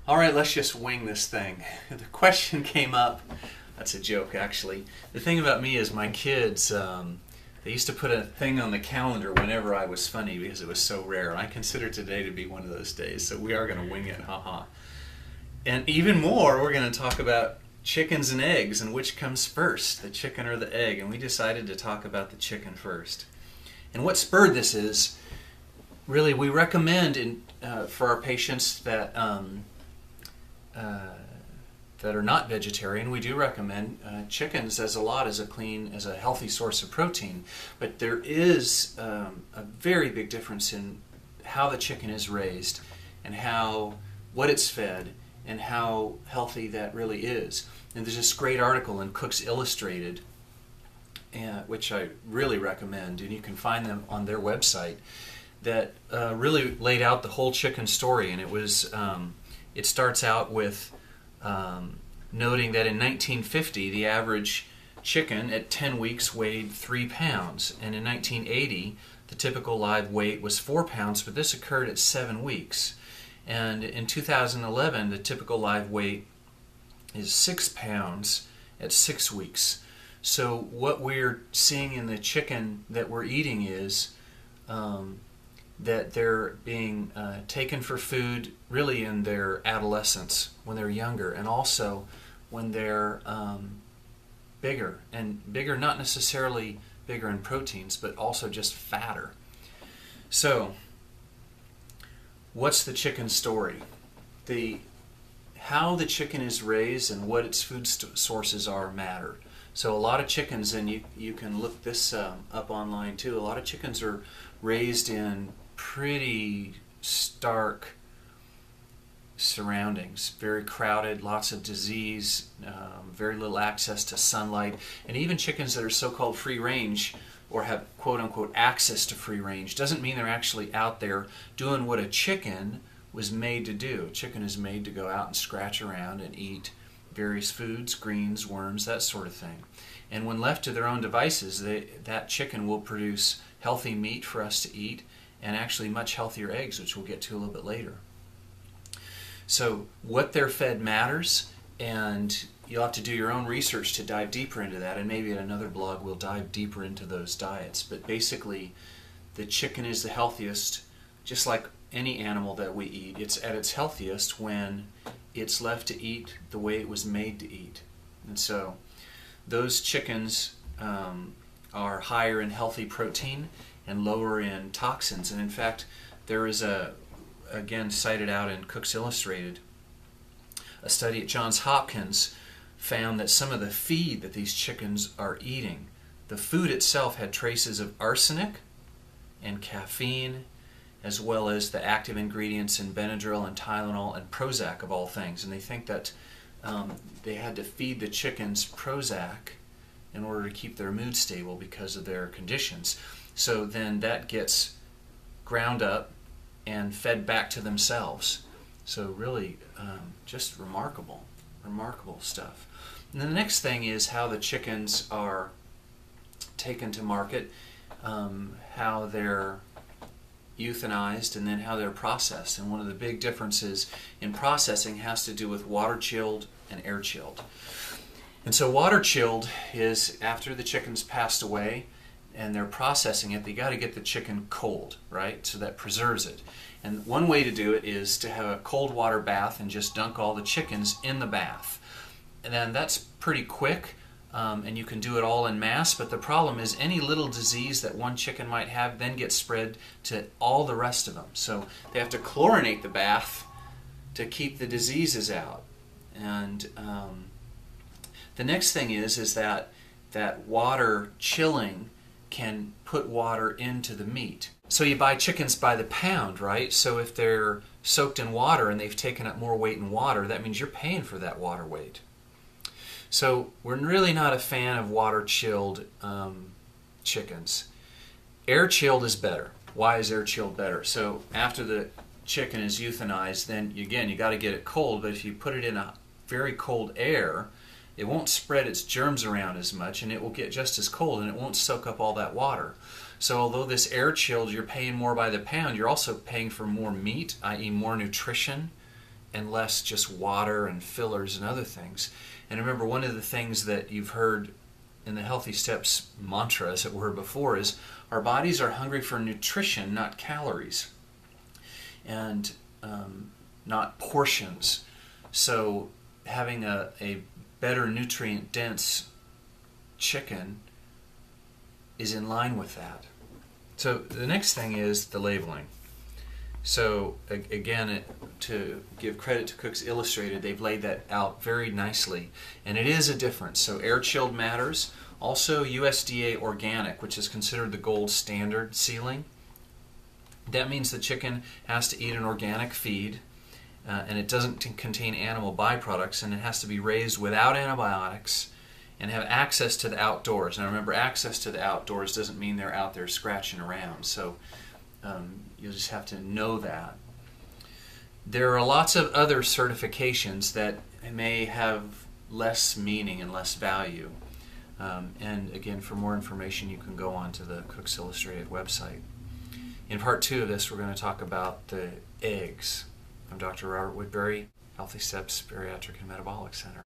All right, let's just wing this thing. The question came up. That's a joke, actually. The thing about me is my kids, they used to put a thing on the calendar whenever I was funny because it was so rare. And I consider today to be one of those days, so we are going to wing it, haha. And even more, we're going to talk about chickens and eggs and which comes first, the chicken or the egg. And we decided to talk about the chicken first. And what spurred this is, really, we recommend for our patients that that are not vegetarian, we do recommend chickens as a healthy source of protein. But there is a very big difference in how the chicken is raised and what it's fed and how healthy that really is. And there's this great article in Cook's Illustrated, which I really recommend, and you can find them on their website, that really laid out the whole chicken story. And it starts out with noting that in 1950 the average chicken at 10 weeks weighed 3 pounds, and in 1980 the typical live weight was 4 pounds, but this occurred at 7 weeks. And in 2011 the typical live weight is 6 pounds at 6 weeks. So what we're seeing in the chicken that we're eating is that they're being taken for food really in their adolescence, when they're younger, and also when they're bigger. And bigger, not necessarily bigger in proteins, but also just fatter. So, what's the chicken story? How the chicken is raised and what its food sources are matter. So a lot of chickens, and you can look this up online too, a lot of chickens are raised in pretty stark surroundings, very crowded, lots of disease, very little access to sunlight, and even chickens that are so-called free range or have quote-unquote access to free range doesn't mean they're actually out there doing what a chicken was made to do. A chicken is made to go out and scratch around and eat various foods, greens, worms, that sort of thing. And when left to their own devices, that chicken will produce healthy meat for us to eat, and actually much healthier eggs, which we'll get to a little bit later. So what they're fed matters, and you'll have to do your own research to dive deeper into that, and maybe at another blog we'll dive deeper into those diets. But basically, the chicken is the healthiest, just like any animal that we eat. It's at its healthiest when it's left to eat the way it was made to eat. And so those chickens are higher in healthy protein and lower in toxins. And in fact, there is again cited out in Cook's Illustrated, a study at Johns Hopkins found that some of the feed that these chickens are eating, the food itself had traces of arsenic and caffeine, as well as the active ingredients in Benadryl and Tylenol and Prozac, of all things. And they think that they had to feed the chickens Prozac in order to keep their mood stable because of their conditions. So then that gets ground up and fed back to themselves. So really just remarkable stuff. And then the next thing is how the chickens are taken to market, how they're euthanized, and then how they're processed. And one of the big differences in processing has to do with water chilled and air chilled. And so water chilled is after the chicken's passed away and they're processing it, they got to get the chicken cold, right? So that preserves it. And one way to do it is to have a cold water bath and just dunk all the chickens in the bath. And then that's pretty quick, and you can do it all in mass, but the problem is any little disease that one chicken might have then gets spread to all the rest of them. So they have to chlorinate the bath to keep the diseases out. And the next thing is that water chilling can put water into the meat. So you buy chickens by the pound, right? So if they're soaked in water and they've taken up more weight in water, that means you're paying for that water weight. So we're really not a fan of water-chilled chickens. Air-chilled is better. Why is air-chilled better? So after the chicken is euthanized, then again, you got to get it cold, but if you put it in a very cold air, it won't spread its germs around as much, and it will get just as cold, and it won't soak up all that water. So although this air chilled, you're paying more by the pound, you're also paying for more meat, i.e. more nutrition, and less just water and fillers and other things. And remember, one of the things that you've heard in the Healthy Steps mantra, as it were, before is our bodies are hungry for nutrition, not calories, and not portions. So having a better nutrient-dense chicken is in line with that. So the next thing is the labeling. So again, to give credit to Cooks Illustrated, they've laid that out very nicely, and it is a difference. So air-chilled matters. Also USDA organic, which is considered the gold standard sealing. That means the chicken has to eat an organic feed, and it doesn't contain animal byproducts, and it has to be raised without antibiotics and have access to the outdoors. Now remember, access to the outdoors doesn't mean they're out there scratching around, so you'll just have to know that. There are lots of other certifications that may have less meaning and less value. And again, for more information, you can go on to the Cooks Illustrated website. In part 2 of this, we're going to talk about the eggs. I'm Dr. Robert Woodbury, Healthy Steps Bariatric and Metabolic Center.